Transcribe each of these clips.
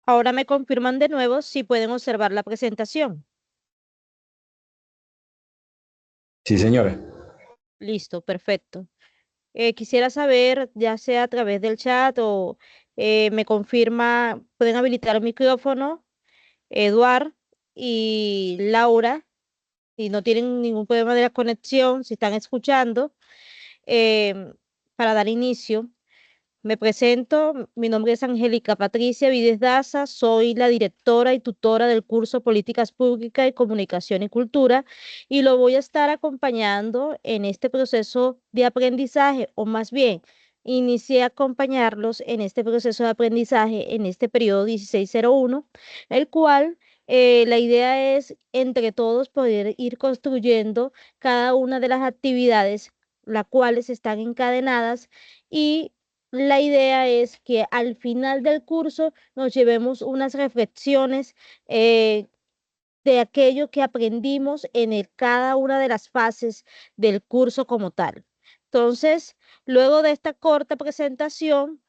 Ahora me confirman de nuevo si pueden observar la presentación. Sí, señora. Listo, perfecto. Quisiera saber, ya sea a través del chat o me confirma, pueden habilitar el micrófono, Eduard y Laura, y no tienen ningún problema de la conexión, si están escuchando, em, para dar inicio. Me presento, mi nombre es Angélica Patricia Vides Daza, soy la directora y tutora del curso Políticas Públicas y Comunicación y Cultura y lo voy a estar acompañando en este proceso de aprendizaje, o más bien, inicié a acompañarlos en este proceso de aprendizaje en este periodo 1601, el cual la idea es entre todos poder ir construyendo cada una de las actividades, las cuales están encadenadas y la idea es que al final del curso nos llevemos unas reflexiones de aquello que aprendimos en cada una de las fases del curso como tal. Entonces, luego de esta corta presentación,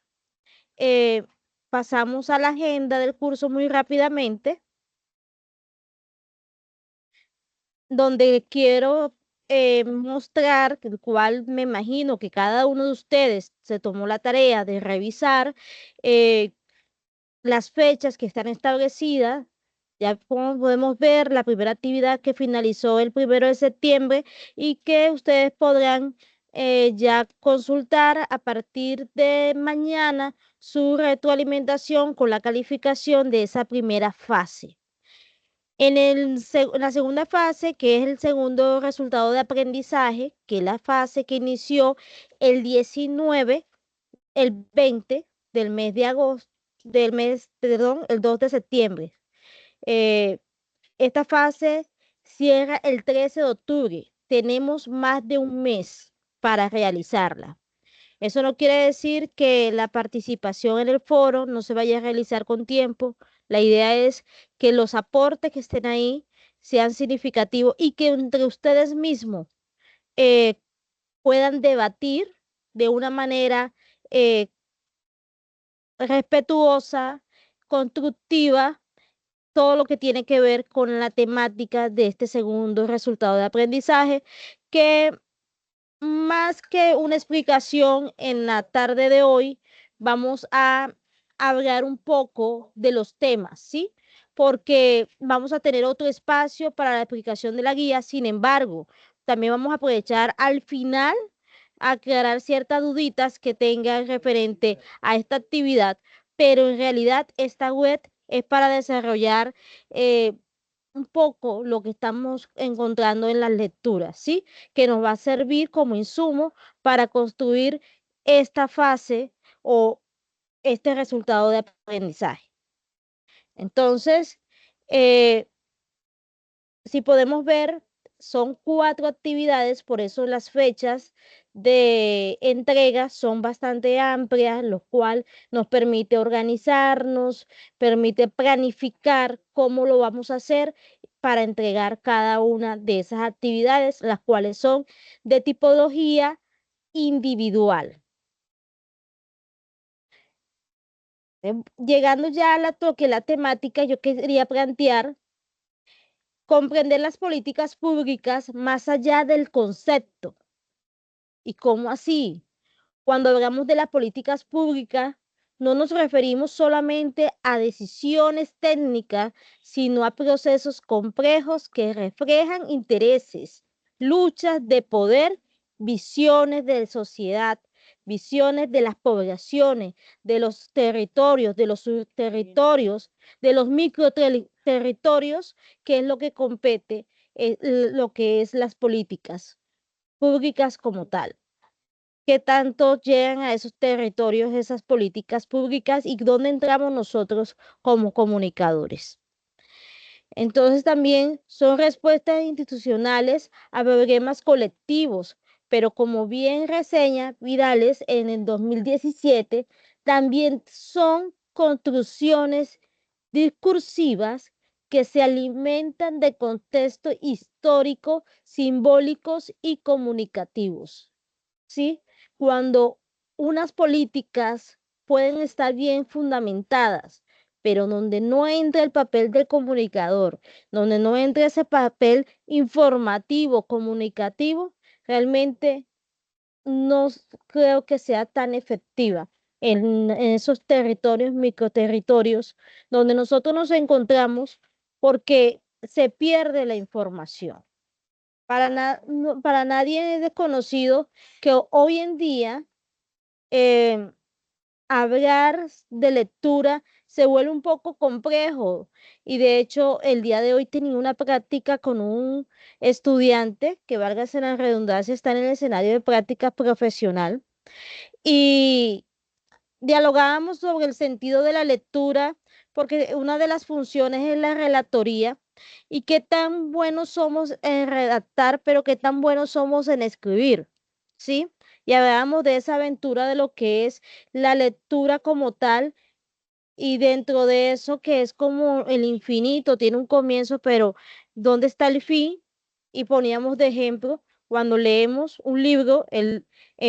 eh, pasamos a la agenda del curso muy rápidamente, donde quiero mostrar, el cual me imagino que cada uno de ustedes se tomó la tarea de revisar. eh, las fechas que están establecidas. Ya como podemos ver, la primera actividad que finalizó el 1 de septiembre y que ustedes podrán ya consultar a partir de mañana su retroalimentación con la calificación de esa primera fase. En la segunda fase, que es el segundo resultado de aprendizaje, que es la fase que inició el 19, el 20 del mes de agosto, perdón, el 2 de septiembre. Eh, Esta fase cierra el 13 de octubre. Tenemos más de un mes para realizarla. Eso no quiere decir que la participación en el foro no se vaya a realizar con tiempo. La idea es que los aportes que estén ahí sean significativos y que entre ustedes mismos eh, puedan debatir de una manera eh, respetuosa, constructiva, todo lo que tiene que ver con la temática de este segundo resultado de aprendizaje, que más que una explicación en la tarde de hoy, vamos a hablar un poco de los temas, ¿sí? Porque vamos a tener otro espacio para la explicación de la guía. Sin embargo, también vamos a aprovechar al final a aclarar ciertas duditas que tengan referente a esta actividad, pero en realidad esta web es para desarrollar un poco lo que estamos encontrando en las lecturas, ¿sí? Que nos va a servir como insumo para construir esta fase o este resultado de aprendizaje. Entonces, eh, si podemos ver, son 4 actividades, por eso las fechas de entrega son bastante amplias, lo cual nos permite organizarnos, permite planificar cómo lo vamos a hacer para entregar cada una de esas actividades, las cuales son de tipología individual. Llegando ya a la temática, yo quería plantear comprender las políticas públicas más allá del concepto. ¿Y cómo así? Cuando hablamos de las políticas públicas, no nos referimos solamente a decisiones técnicas, sino a procesos complejos que reflejan intereses, luchas de poder, visiones de sociedad, visiones de las poblaciones, de los territorios, de los subterritorios, de los microterritorios, que es lo que compete, lo que es las políticas públicas como tal. ¿Qué tanto llegan a esos territorios esas políticas públicas y dónde entramos nosotros como comunicadores? Entonces también son respuestas institucionales a problemas colectivos, pero como bien reseña Vidales en el 2017, también son construcciones discursivas que se alimentan de contexto histórico, simbólicos y comunicativos. ¿Sí? Cuando unas políticas pueden estar bien fundamentadas, pero donde no entra el papel del comunicador, donde no entra ese papel informativo, comunicativo, realmente no creo que sea tan efectiva en esos territorios, microterritorios, donde nosotros nos encontramos porque se pierde la información. Para nadie es desconocido que hoy en día eh, hablar de lectura se vuelve un poco complejo. Y de hecho, el día de hoy tenía una práctica con un estudiante que, válgase la redundancia, está en el escenario de práctica profesional. Y dialogábamos sobre el sentido de la lectura, porque una de las funciones es la relatoría y qué tan buenos somos en redactar, pero qué tan buenos somos en escribir, ¿sí? Y hablábamos de esa aventura de lo que es la lectura como tal y dentro de eso que es como el infinito, tiene un comienzo, pero ¿dónde está el fin? Y poníamos de ejemplo cuando leemos un libro en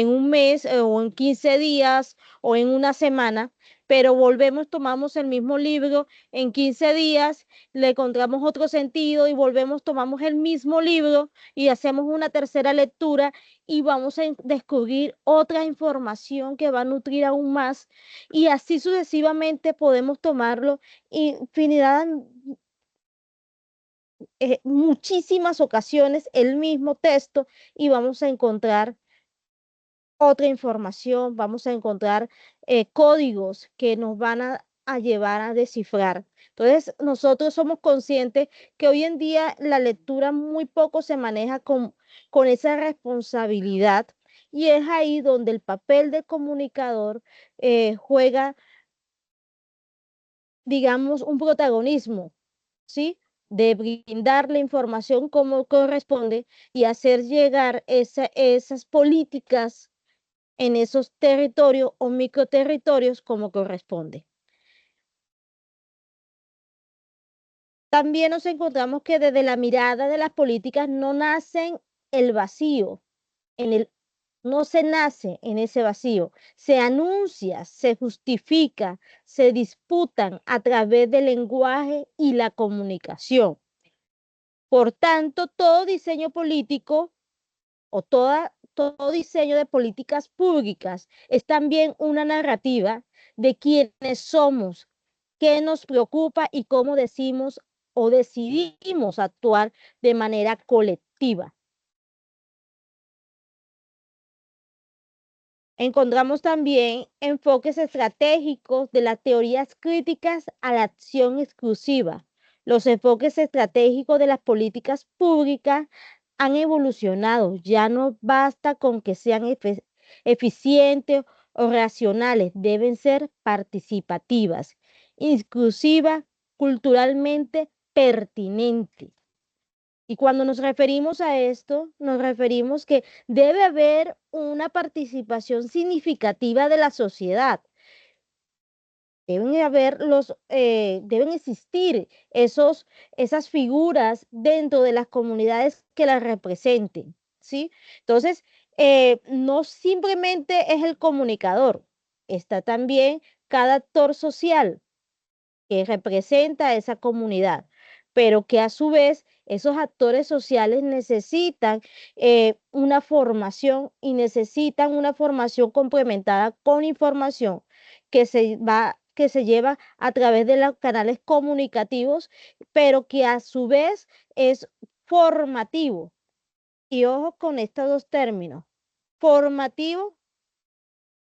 un mes o en 15 días o en una semana, pero volvemos, tomamos el mismo libro en 15 días, le encontramos otro sentido y volvemos, tomamos el mismo libro y hacemos una tercera lectura y vamos a descubrir otra información que va a nutrir aún más y así sucesivamente podemos tomarlo infinidad, muchísimas ocasiones el mismo texto y vamos a encontrar otra información, vamos a encontrar códigos que nos van a llevar a descifrar. Entonces, nosotros somos conscientes que hoy en día la lectura muy poco se maneja con esa responsabilidad y es ahí donde el papel del comunicador juega, digamos, un protagonismo, ¿sí? De brindar la información como corresponde y hacer llegar esas políticas en esos territorios o microterritorios como corresponde. También nos encontramos que desde la mirada de las políticas no nacen el vacío, en el, no se nace en ese vacío, se anuncia, se justifica, se disputan a través del lenguaje y la comunicación. Por tanto, todo diseño político o todo diseño de políticas públicas es también una narrativa de quiénes somos, qué nos preocupa y cómo decimos o decidimos actuar de manera colectiva. Encontramos también enfoques estratégicos de las teorías críticas a la acción exclusiva. Los enfoques estratégicos de las políticas públicas han evolucionado. Ya no basta con que sean eficientes o racionales, deben ser participativas, inclusivas, culturalmente pertinentes. Y cuando nos referimos a esto, nos referimos que debe haber una participación significativa de la sociedad. Deben existir esas figuras dentro de las comunidades que las representen, ¿sí? Entonces, no simplemente es el comunicador, está también cada actor social que representa a esa comunidad, pero que a su vez esos actores sociales necesitan una formación y necesitan una formación complementada con información que se lleva a través de los canales comunicativos, pero que a su vez es formativo. Y ojo con estos dos términos, formativo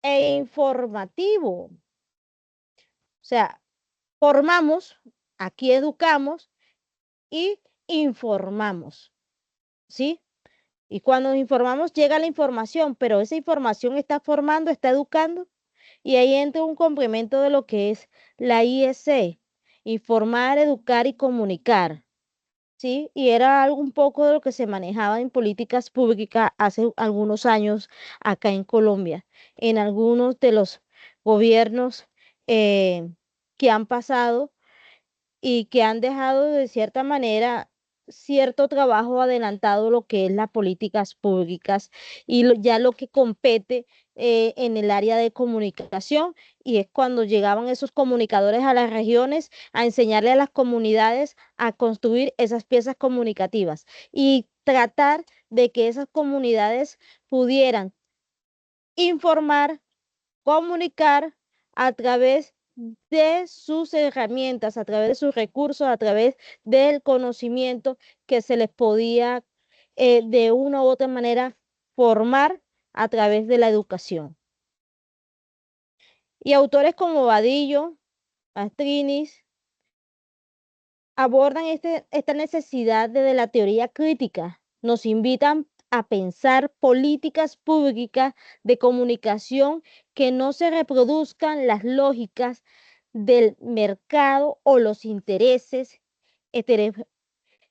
e informativo. O sea, formamos, aquí educamos y informamos, ¿sí? Y cuando informamos llega la información, pero esa información está formando, está educando, y ahí entra un complemento de lo que es la IEC, informar, educar y comunicar, ¿sí? Y era algo un poco de lo que se manejaba en políticas públicas hace algunos años acá en Colombia, en algunos de los gobiernos que han pasado y que han dejado de cierta manera cierto trabajo adelantado lo que es las políticas públicas y ya lo que compete en el área de comunicación, y es cuando llegaban esos comunicadores a las regiones a enseñarle a las comunidades a construir esas piezas comunicativas y tratar de que esas comunidades pudieran informar, comunicar a través de sus herramientas, a través de sus recursos, a través del conocimiento que se les podía de una u otra manera formar a través de la educación. Y autores como Vadillo, Astrinis, abordan esta necesidad de la teoría crítica, nos invitan a pensar políticas públicas de comunicación que no se reproduzcan las lógicas del mercado o los intereses,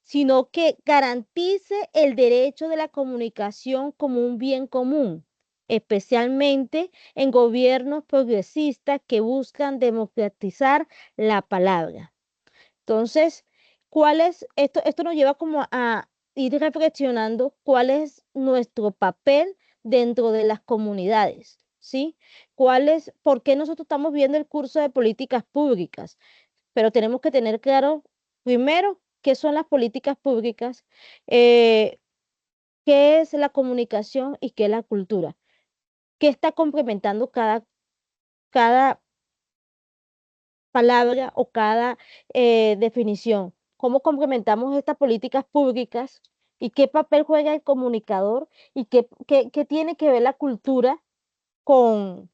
sino que garantice el derecho de la comunicación como un bien común, especialmente en gobiernos progresistas que buscan democratizar la palabra. Entonces, esto nos lleva como a ir reflexionando cuál es nuestro papel dentro de las comunidades, ¿sí? ¿Por qué nosotros estamos viendo el curso de políticas públicas? Pero tenemos que tener claro, primero, qué son las políticas públicas, eh, qué es la comunicación y qué es la cultura, qué está complementando cada palabra o cada definición. ¿Cómo complementamos estas políticas públicas y qué papel juega el comunicador y qué tiene que ver la cultura con,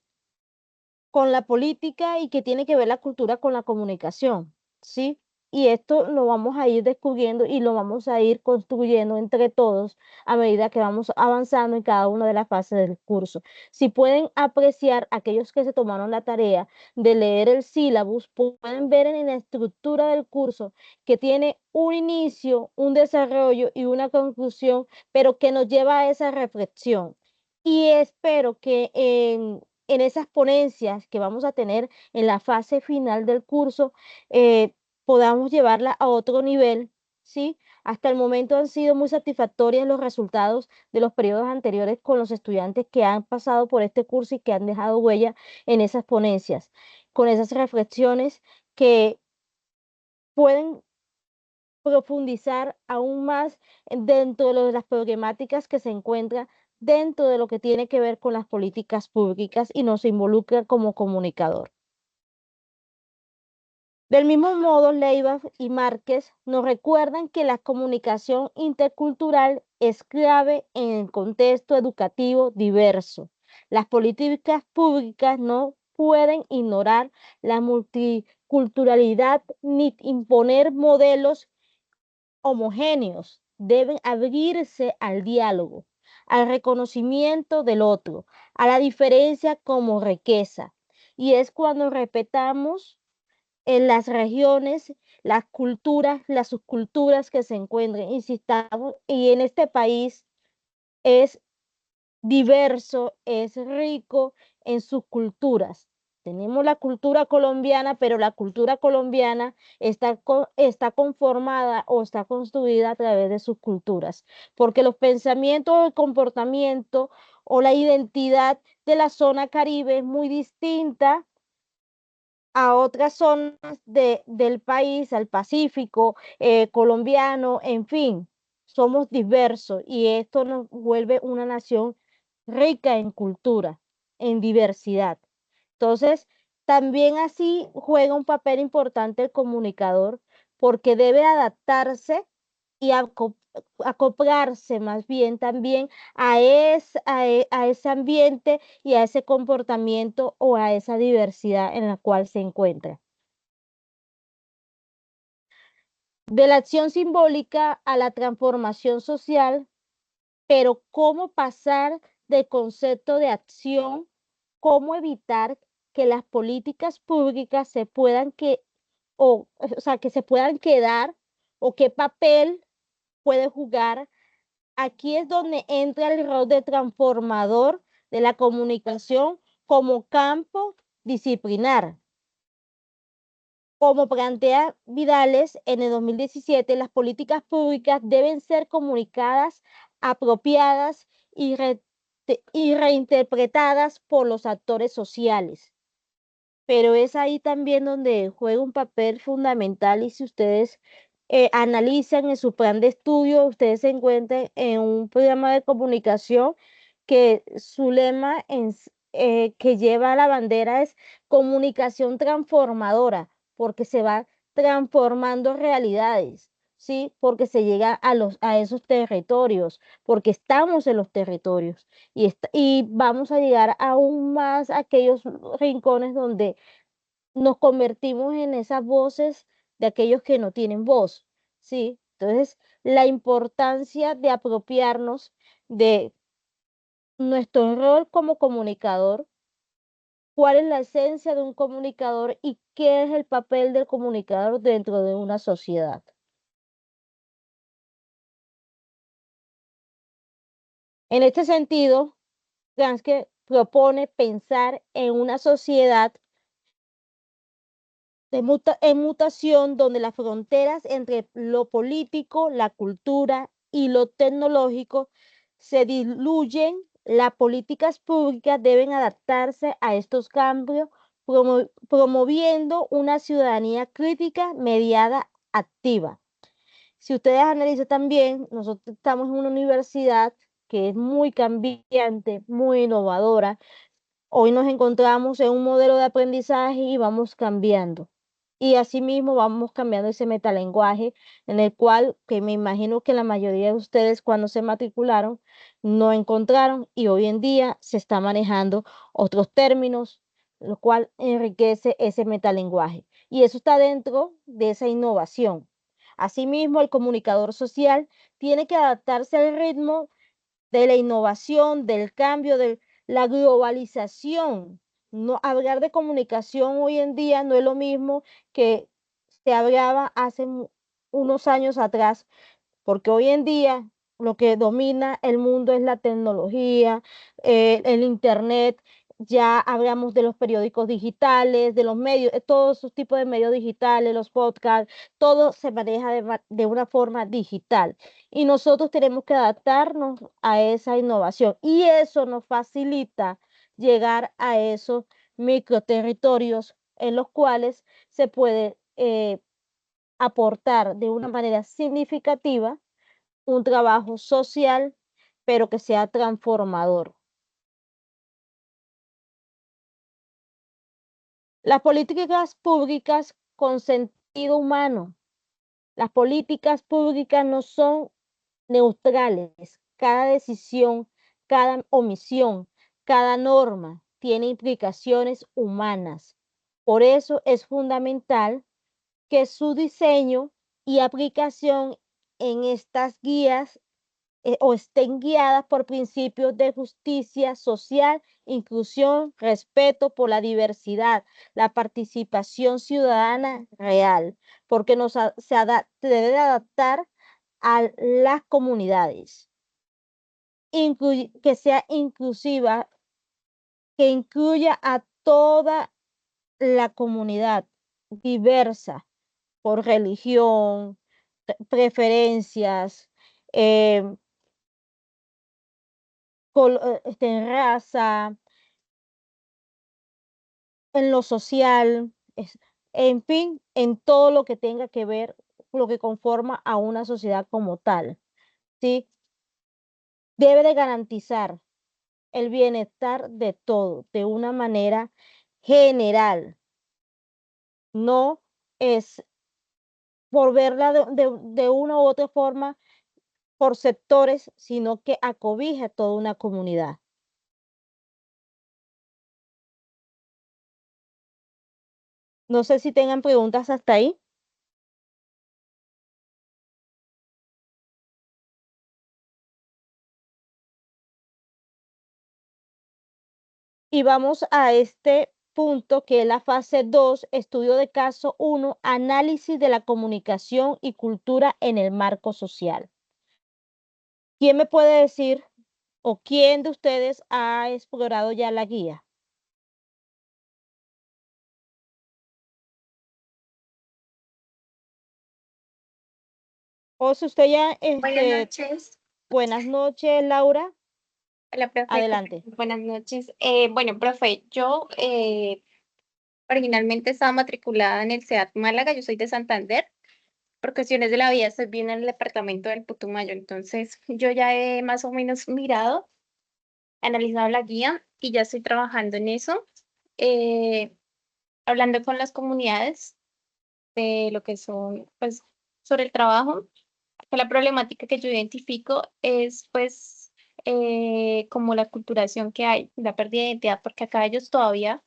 con la política y qué tiene que ver la cultura con la comunicación? ¿Sí? Y esto lo vamos a ir descubriendo y lo vamos a ir construyendo entre todos a medida que vamos avanzando en cada una de las fases del curso. Si pueden apreciar aquellos que se tomaron la tarea de leer el sílabus, pueden ver en la estructura del curso que tiene un inicio, un desarrollo y una conclusión, pero que nos lleva a esa reflexión. Y espero que en esas ponencias que vamos a tener en la fase final del curso, podamos llevarla a otro nivel, ¿sí? Hasta el momento han sido muy satisfactorios los resultados de los periodos anteriores con los estudiantes que han pasado por este curso y que han dejado huella en esas ponencias, con esas reflexiones que pueden profundizar aún más dentro de las problemáticas que se encuentran dentro de lo que tiene que ver con las políticas públicas y nos involucra como comunicador. Del mismo modo, Leiva y Márquez nos recuerdan que la comunicación intercultural es clave en el contexto educativo diverso. Las políticas públicas no pueden ignorar la multiculturalidad ni imponer modelos homogéneos, deben abrirse al diálogo, al reconocimiento del otro, a la diferencia como riqueza. Y es cuando respetamos en las regiones, las culturas, las subculturas que se encuentren. Insistamos, y en este país es diverso, es rico en sus culturas. Tenemos la cultura colombiana, pero la cultura colombiana está conformada o está construida a través de sus culturas, porque los pensamientos, el comportamiento o la identidad de la zona Caribe es muy distinta a otras zonas del país, al Pacífico, colombiano, en fin, somos diversos y esto nos vuelve una nación rica en cultura, en diversidad. Entonces, también así juega un papel importante el comunicador porque debe adaptarse y acoplarse más bien también a ese ambiente y a ese comportamiento o a esa diversidad en la cual se encuentra. De la acción simbólica a la transformación social, pero cómo pasar del concepto de acción, cómo evitar que las políticas públicas se puedan o sea, que se puedan quedar o qué papel puede jugar. Aquí es donde entra el rol de transformador de la comunicación como campo disciplinar. Como plantea Vidales en el 2017, las políticas públicas deben ser comunicadas, apropiadas y reinterpretadas por los actores sociales. Pero es ahí también donde juega un papel fundamental y si ustedes analizan en su plan de estudio, ustedes se encuentran en un programa de comunicación que su lema que lleva la bandera es comunicación transformadora, porque se va transformando realidades, ¿sí? Porque se llega a esos territorios, porque estamos en los territorios y vamos a llegar aún más a aquellos rincones donde nos convertimos en esas voces de aquellos que no tienen voz, ¿sí? Entonces, la importancia de apropiarnos de nuestro rol como comunicador, cuál es la esencia de un comunicador y qué es el papel del comunicador dentro de una sociedad. En este sentido, Gramsci propone pensar en una sociedad en mutación donde las fronteras entre lo político, la cultura y lo tecnológico se diluyen. Las políticas públicas deben adaptarse a estos cambios, promoviendo una ciudadanía crítica, mediada, activa. Si ustedes analizan también, nosotros estamos en una universidad que es muy cambiante, muy innovadora. Hoy nos encontramos en un modelo de aprendizaje y vamos cambiando. Y asimismo vamos cambiando ese metalenguaje en el cual, que me imagino que la mayoría de ustedes cuando se matricularon no encontraron y hoy en día se está manejando otros términos, lo cual enriquece ese metalenguaje. Y eso está dentro de esa innovación. Asimismo, el comunicador social tiene que adaptarse al ritmo de la innovación, del cambio, de la globalización. No, hablar de comunicación hoy en día no es lo mismo que se hablaba hace unos años atrás, porque hoy en día lo que domina el mundo es la tecnología, el internet. Ya hablamos de los periódicos digitales, de los medios, todos esos tipos de medios digitales, los podcasts, todo se maneja de una forma digital. Y nosotros tenemos que adaptarnos a esa innovación. Y eso nos facilita llegar a esos microterritorios en los cuales se puede aportar de una manera significativa un trabajo social, pero que sea transformador. Las políticas públicas con sentido humano. Las políticas públicas no son neutrales. Cada decisión, cada omisión, cada norma tiene implicaciones humanas. Por eso es fundamental que su diseño y aplicación en estas guías o estén guiadas por principios de justicia social, inclusión, respeto por la diversidad, la participación ciudadana real, porque se debe adaptar a las comunidades, que sea inclusiva, que incluya a toda la comunidad diversa por religión, preferencias, eh, en raza, en lo social, en fin, en todo lo que tenga que ver, lo que conforma a una sociedad como tal, ¿sí? Debe de garantizar el bienestar de todo, de una manera general, no es por verla de una u otra forma por sectores, sino que acobija a toda una comunidad. No sé si tengan preguntas hasta ahí. Y vamos a este punto que es la fase 2, estudio de caso 1, análisis de la comunicación y cultura en el marco social. ¿Quién me puede decir o quién de ustedes ha explorado ya la guía? O si usted ya, Buenas noches. buenas noches, Laura, Hola, profe. adelante. Buenas noches. Bueno, profe, yo originalmente estaba matriculada en el SEAT Málaga, yo soy de Santander. Por cuestiones de la vida estoy bien en el departamento del Putumayo, entonces yo ya he más o menos mirado, analizado la guía y ya estoy trabajando en eso, eh, hablando con las comunidades de lo que son, pues, sobre el trabajo. Que la problemática que yo identifico es, pues, como la culturación que hay, la pérdida de identidad, porque acá ellos todavía,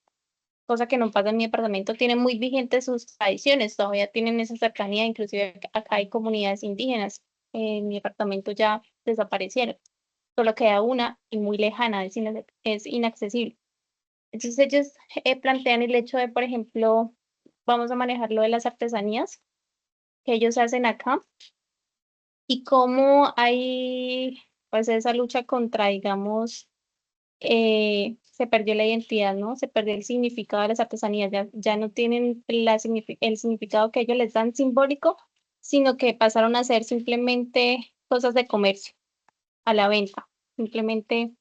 cosa que no pasa en mi departamento, tienen muy vigentes sus tradiciones, todavía tienen esa cercanía, inclusive acá hay comunidades indígenas, en mi departamento ya desaparecieron, solo queda una y muy lejana, es inaccesible. Entonces ellos plantean el hecho de, por ejemplo, vamos a manejar lo de las artesanías que ellos hacen acá y cómo hay pues esa lucha contra, digamos, se perdió la identidad, ¿no? Se perdió el significado de las artesanías, ya no tienen el significado que ellos les dan simbólico, sino que pasaron a ser simplemente cosas de comercio, a la venta. Simplemente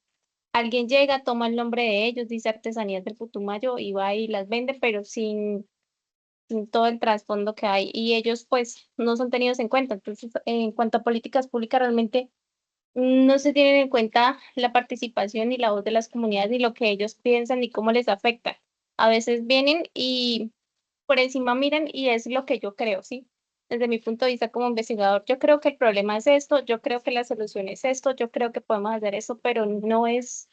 alguien llega, toma el nombre de ellos, dice Artesanías del Putumayo y va y las vende, pero sin todo el trasfondo que hay. Y ellos pues no son tenidos en cuenta. Entonces, en cuanto a políticas públicas, realmente no se tienen en cuenta la participación y la voz de las comunidades y lo que ellos piensan y cómo les afecta. A veces vienen y por encima miran y es lo que yo creo, ¿sí? Desde mi punto de vista como investigador, yo creo que el problema es esto, yo creo que la solución es esto, yo creo que podemos hacer eso, pero no es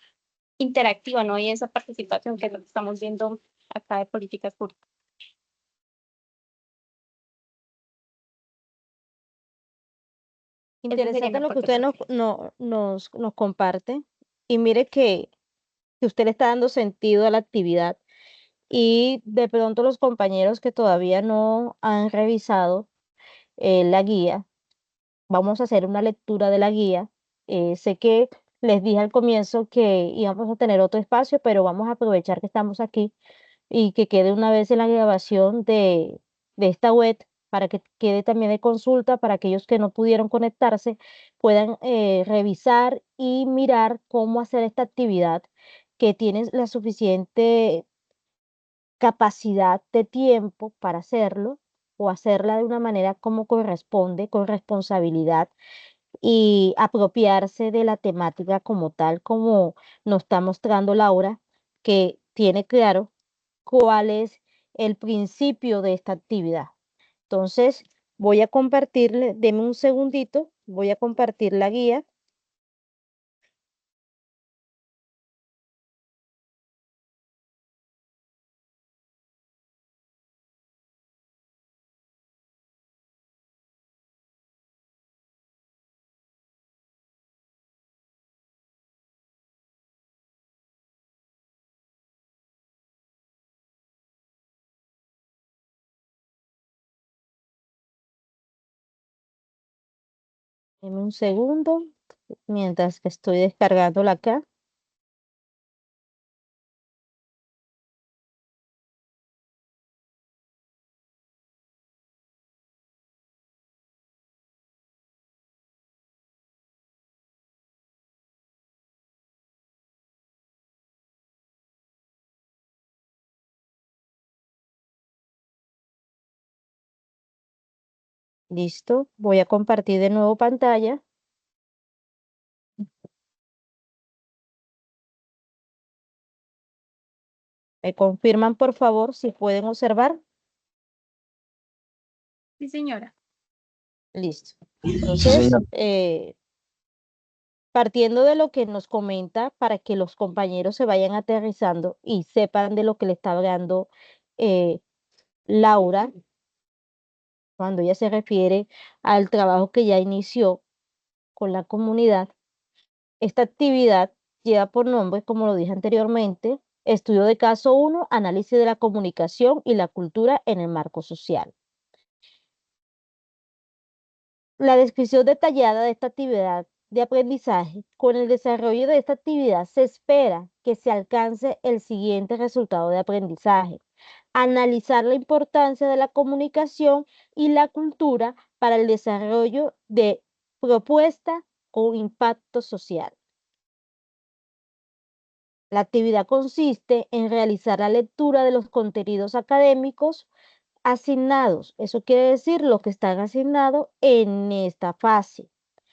interactiva, no hay esa participación que es lo que estamos viendo acá de políticas públicas. Ese sería mi Interesante lo que aporte, usted profe. nos comparte. Y mire que usted le está dando sentido a la actividad. Y de pronto los compañeros que todavía no han revisado la guía, vamos a hacer una lectura de la guía. Sé que les dije al comienzo que íbamos a tener otro espacio, pero vamos a aprovechar que estamos aquí y que quede una vez en la grabación de esta web para que quede también de consulta para aquellos que no pudieron conectarse, puedan revisar y mirar cómo hacer esta actividad, que tienes la suficiente capacidad de tiempo para hacerlo o hacerla de una manera como corresponde, con responsabilidad y apropiarse de la temática como tal, como nos está mostrando Laura, que tiene claro cuál es el principio de esta actividad. Entonces, voy a compartirle, deme un segundito, voy a compartir la guía. Deme un segundo mientras que estoy descargándola acá. Listo, voy a compartir de nuevo pantalla. ¿Me confirman, por favor, si pueden observar? Sí, señora. Listo. Sí, Entonces, señor. partiendo de lo que nos comenta, para que los compañeros se vayan aterrizando y sepan de lo que le está hablando eh, Laura, cuando ella se refiere al trabajo que ya inició con la comunidad. Esta actividad lleva por nombre, como lo dije anteriormente, estudio de caso 1, análisis de la comunicación y la cultura en el marco social. La descripción detallada de esta actividad de aprendizaje, con el desarrollo de esta actividad se espera que se alcance el siguiente resultado de aprendizaje: analizar la importancia de la comunicación y la cultura para el desarrollo de propuestas con impacto social. La actividad consiste en realizar la lectura de los contenidos académicos asignados. Eso quiere decir los que están asignados en esta fase,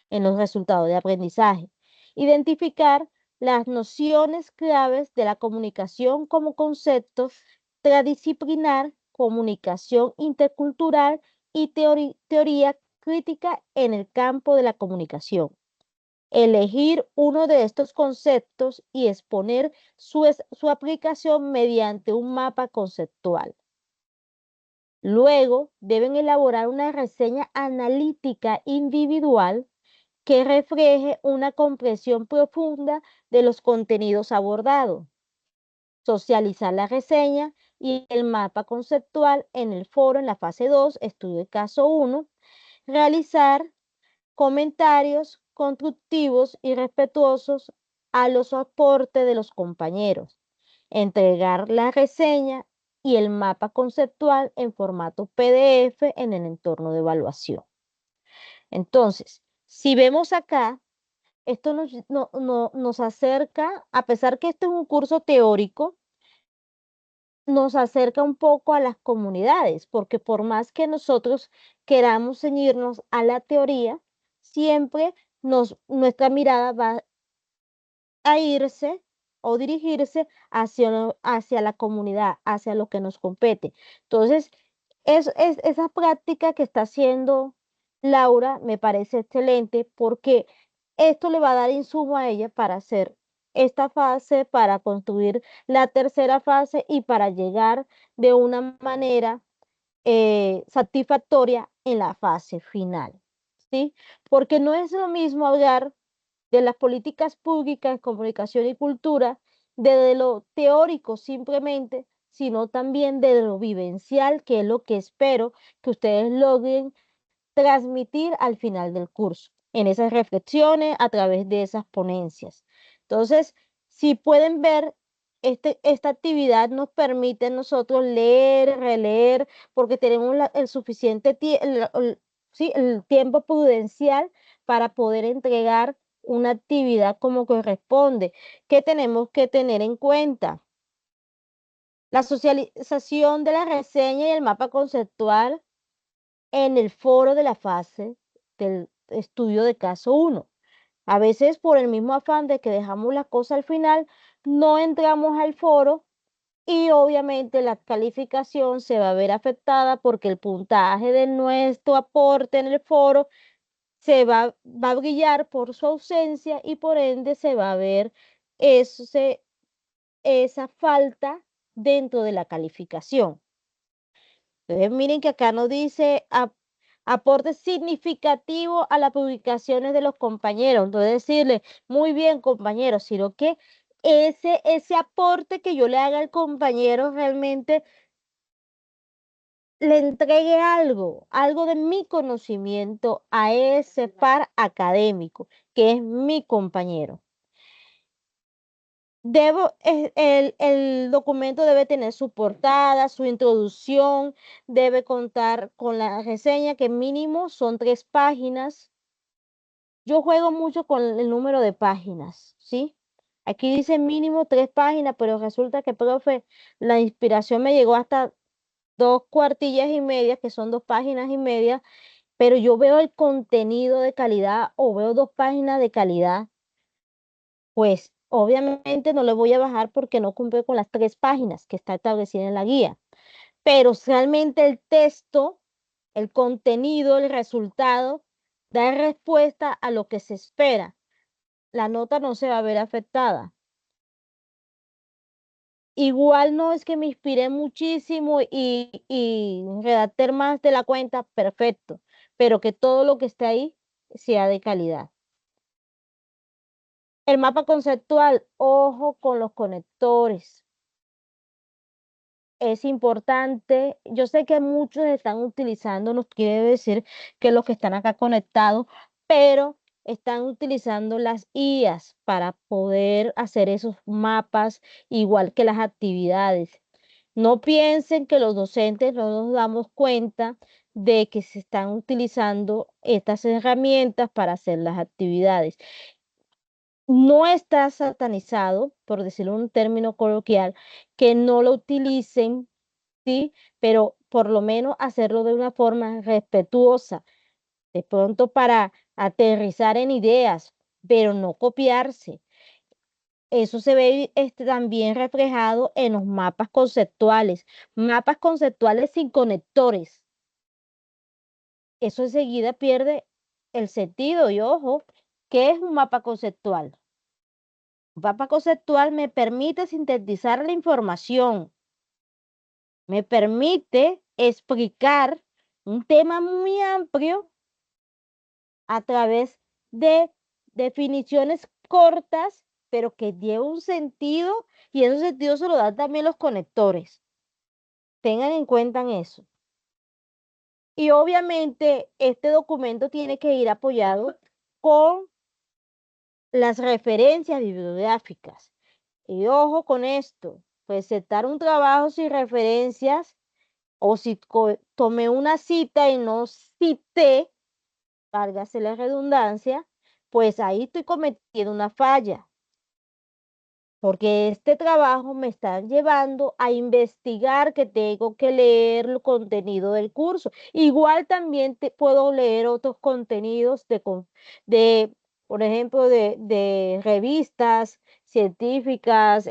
en los resultados de aprendizaje. Identificar las nociones claves de la comunicación como conceptos transdisciplinar, comunicación intercultural y teoría crítica en el campo de la comunicación. Elegir uno de estos conceptos y exponer su aplicación mediante un mapa conceptual. Luego, deben elaborar una reseña analítica individual que refleje una comprensión profunda de los contenidos abordados. Socializar la reseña y el mapa conceptual en el foro en la fase 2, estudio de caso 1. Realizar comentarios constructivos y respetuosos a los aportes de los compañeros. Entregar la reseña y el mapa conceptual en formato PDF en el entorno de evaluación. Entonces, si vemos acá, esto nos acerca, a pesar que este es un curso teórico, nos acerca un poco a las comunidades, porque por más que nosotros queramos ceñirnos a la teoría, siempre nuestra mirada va a irse o dirigirse hacia la comunidad, hacia lo que nos compete. Entonces, esa práctica que está haciendo Laura me parece excelente porque esto le va a dar insumo a ella para hacer esta fase, para construir la tercera fase y para llegar de una manera satisfactoria en la fase final, ¿sí? Porque no es lo mismo hablar de las políticas públicas, comunicación y cultura, desde lo teórico simplemente, sino también de lo vivencial, que es lo que espero que ustedes logren transmitir al final del curso, en esas reflexiones, a través de esas ponencias. Entonces, si pueden ver, esta actividad nos permite a nosotros leer, releer, porque tenemos el suficiente sí, el tiempo prudencial para poder entregar una actividad como corresponde. ¿Qué tenemos que tener en cuenta? La socialización de la reseña y el mapa conceptual en el foro de la fase del estudio de caso 1. A veces por el mismo afán de que dejamos las cosas al final, no entramos al foro y obviamente la calificación se va a ver afectada porque el puntaje de nuestro aporte en el foro va a brillar por su ausencia y por ende se va a ver esa falta dentro de la calificación. Entonces, miren que acá nos dice aporte significativo a las publicaciones de los compañeros. Entonces, decirle, muy bien, compañeros, sino que ese aporte que yo le haga al compañero realmente le entregue algo de mi conocimiento a ese par académico, que es mi compañero. El documento debe tener su portada, su introducción, debe contar con la reseña, que mínimo son 3 páginas. Yo juego mucho con el número de páginas, ¿sí? Aquí dice mínimo 3 páginas, pero resulta que, profe, la inspiración me llegó hasta 2 cuartillas y media, que son 2 páginas y media, pero yo veo el contenido de calidad o veo 2 páginas de calidad, pues obviamente no le voy a bajar porque no cumple con las 3 páginas que está establecida en la guía. Pero realmente el texto, el contenido, el resultado, da respuesta a lo que se espera. La nota no se va a ver afectada. Igual no es que me inspiré muchísimo y redacté más de la cuenta, perfecto, pero que todo lo que esté ahí sea de calidad. El mapa conceptual, ojo con los conectores. Es importante, yo sé que muchos están utilizando, nos quiere decir que los que están acá conectados, pero están utilizando las IAs para poder hacer esos mapas igual que las actividades. No piensen que los docentes no nos damos cuenta de que se están utilizando estas herramientas para hacer las actividades. No está satanizado, por decirlo en un término coloquial, que no lo utilicen, ¿sí? Pero por lo menos hacerlo de una forma respetuosa, de pronto para aterrizar en ideas, pero no copiarse. Eso se ve también reflejado en los mapas conceptuales sin conectores. Eso enseguida pierde el sentido y ojo, ¿qué es un mapa conceptual? Un mapa conceptual me permite sintetizar la información, me permite explicar un tema muy amplio a través de definiciones cortas, pero que lleva un sentido y ese sentido se lo dan también los conectores. Tengan en cuenta eso. Y obviamente este documento tiene que ir apoyado con las referencias bibliográficas. Y ojo con esto, presentar un trabajo sin referencias o si tomé una cita y no cité, válgase la redundancia, pues ahí estoy cometiendo una falla, porque este trabajo me está llevando a investigar que tengo que leer el contenido del curso. Igual también puedo leer otros contenidos de por ejemplo, de revistas científicas,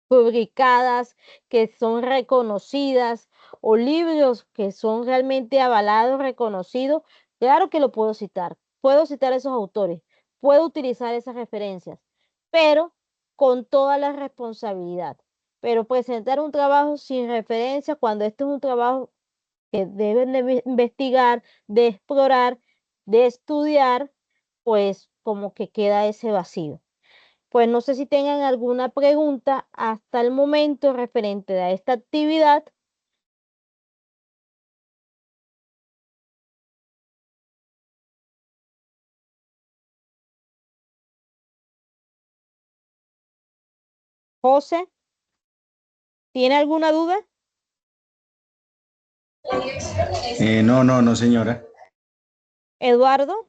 publicadas, que son reconocidas, o libros que son realmente avalados, reconocidos, claro que lo puedo citar a esos autores, puedo utilizar esas referencias, pero con toda la responsabilidad. Pero presentar un trabajo sin referencia cuando este es un trabajo que deben de investigar, de explorar, de estudiar, pues como que queda ese vacío. Pues no sé si tengan alguna pregunta hasta el momento referente a esta actividad. José, ¿tiene alguna duda? No, señora. Eduardo.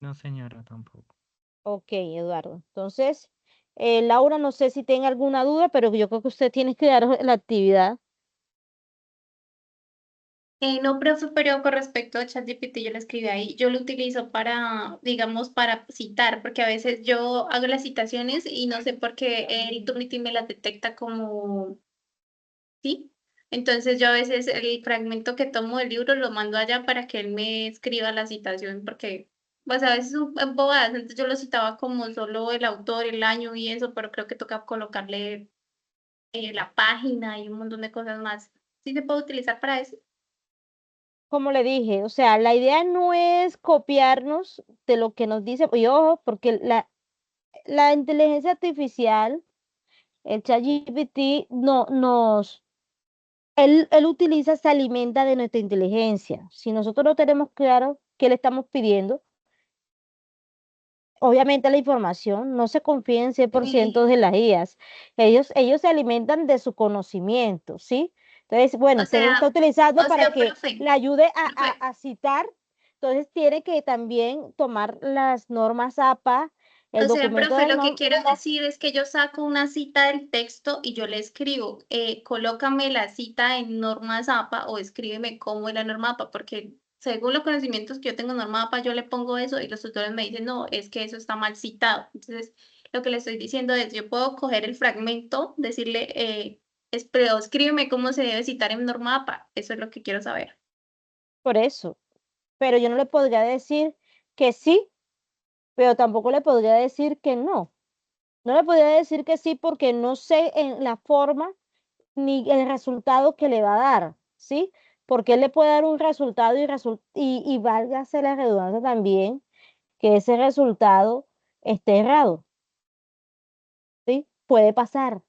No, señora, tampoco. Ok, Eduardo. Entonces, Laura, no sé si tenga alguna duda, pero yo creo que usted tiene que dar la actividad. No, profe, pero con respecto a ChatGPT, yo lo escribí ahí. Yo lo utilizo para, digamos, para citar, porque a veces yo hago las citaciones y no sé por qué el Turnitin me las detecta como, ¿sí? Entonces yo a veces el fragmento que tomo del libro lo mando allá para que él me escriba la citación, porque pues a veces son bobadas, entonces yo lo citaba como solo el autor, el año y eso, pero creo que toca colocarle la página y un montón de cosas más. ¿Sí se puede utilizar para eso? Como le dije, o sea, la idea no es copiarnos de lo que nos dice, y ojo, porque la inteligencia artificial, el ChatGPT, no nos él utiliza, se alimenta de nuestra inteligencia. Si nosotros no tenemos claro qué le estamos pidiendo, obviamente la información no se confía en 100% de las IAs. Ellos se alimentan de su conocimiento, ¿sí? Entonces, bueno, O usted lo está sea, utilizando para que profe, le ayude profe, a citar. Entonces, tiene que también tomar las normas APA, el documento profe, de lo que quiero normas. decir es que yo saco una cita del texto y yo le escribo, colócame la cita en norma APA o escríbeme cómo es la norma APA, porque según los conocimientos que yo tengo en norma APA, yo le pongo eso y los tutores me dicen, no, es que eso está mal citado. Entonces, lo que le estoy diciendo es, yo puedo coger el fragmento, decirle, pero escríbeme cómo se debe citar en norma APA. Eso es lo que quiero saber. Por eso. Pero yo no le podría decir que sí, pero tampoco le podría decir que no. No le podría decir que sí porque no sé en la forma ni el resultado que le va a dar, ¿sí? Porque él le puede dar un resultado y válgase la redundancia también, que ese resultado esté errado, ¿sí? Puede pasar.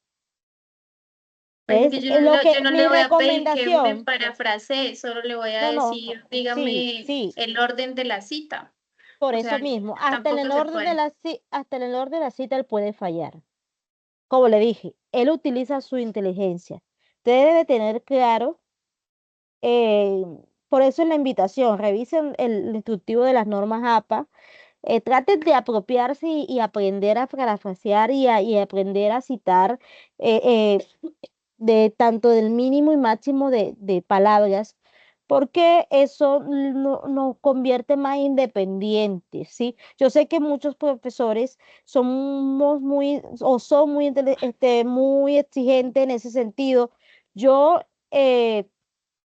Pues es Es que lo que yo no le mi voy a pedir que me recomendación. parafrasee, solo le voy a No, no, decir, sí, dígame sí. el orden de la cita. Por O sea, eso mismo, hasta en tampoco el se orden de puede. hasta en el orden de la cita él puede fallar. Como le dije, él utiliza su inteligencia. Usted debe tener claro, eh, por eso es la invitación, revisen el instructivo de las normas APA, traten de apropiarse y aprender a parafrasear y aprender a citar eh, de tanto del mínimo y máximo de palabras, porque eso nos convierte más independientes, ¿sí? Yo sé que muchos profesores somos muy, o son muy, muy exigentes en ese sentido. Yo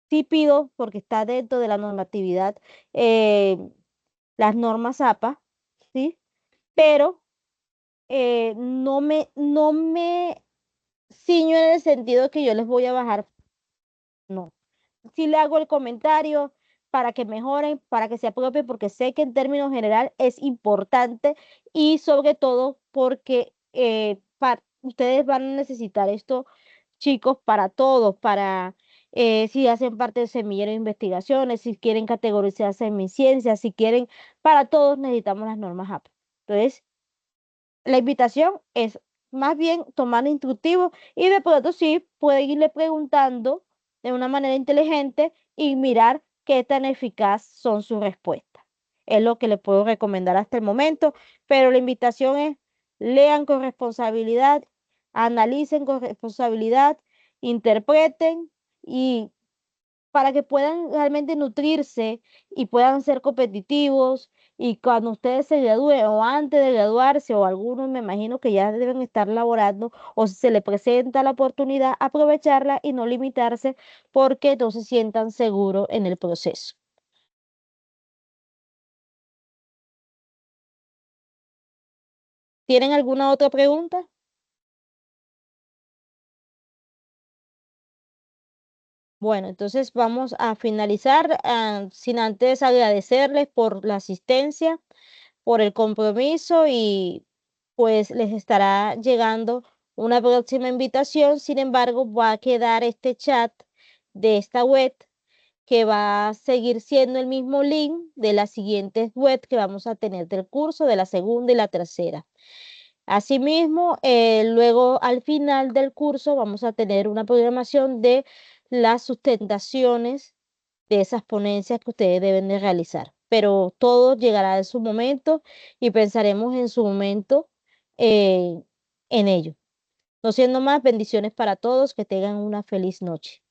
sí pido, porque está dentro de la normatividad, eh, las normas APA, ¿sí? Pero no me ciño en el sentido que yo les voy a bajar, no. Sí le hago el comentario para que mejoren, para que se apropien, porque sé que en términos general es importante y sobre todo porque ustedes van a necesitar esto, chicos, para todos, para si hacen parte del semillero de investigaciones, si quieren categorizarse en mi ciencia, si quieren, para todos necesitamos las normas APA. Entonces, la invitación es más bien tomar instructivo y de pronto sí puede irle preguntando de una manera inteligente y mirar qué tan eficaz son sus respuestas. Es lo que le puedo recomendar hasta el momento, pero la invitación es lean con responsabilidad, analicen con responsabilidad, interpreten y para que puedan realmente nutrirse y puedan ser competitivos. Y cuando ustedes se gradúen o antes de graduarse, o algunos me imagino que ya deben estar laborando, o si se les presenta la oportunidad, aprovecharla y no limitarse porque no se sientan seguros en el proceso. ¿Tienen alguna otra pregunta? Bueno, entonces vamos a finalizar, sin antes agradecerles por la asistencia, por el compromiso y pues les estará llegando una próxima invitación. Sin embargo, va a quedar este chat de esta web que va a seguir siendo el mismo link de las siguientes web que vamos a tener del curso, de la segunda y la tercera. Asimismo, luego al final del curso vamos a tener una programación de las sustentaciones de esas ponencias que ustedes deben de realizar. Pero todo llegará en su momento y pensaremos en su momento eh, en ello. No siendo más, bendiciones para todos, que tengan una feliz noche.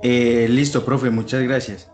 Listo, profe, muchas gracias.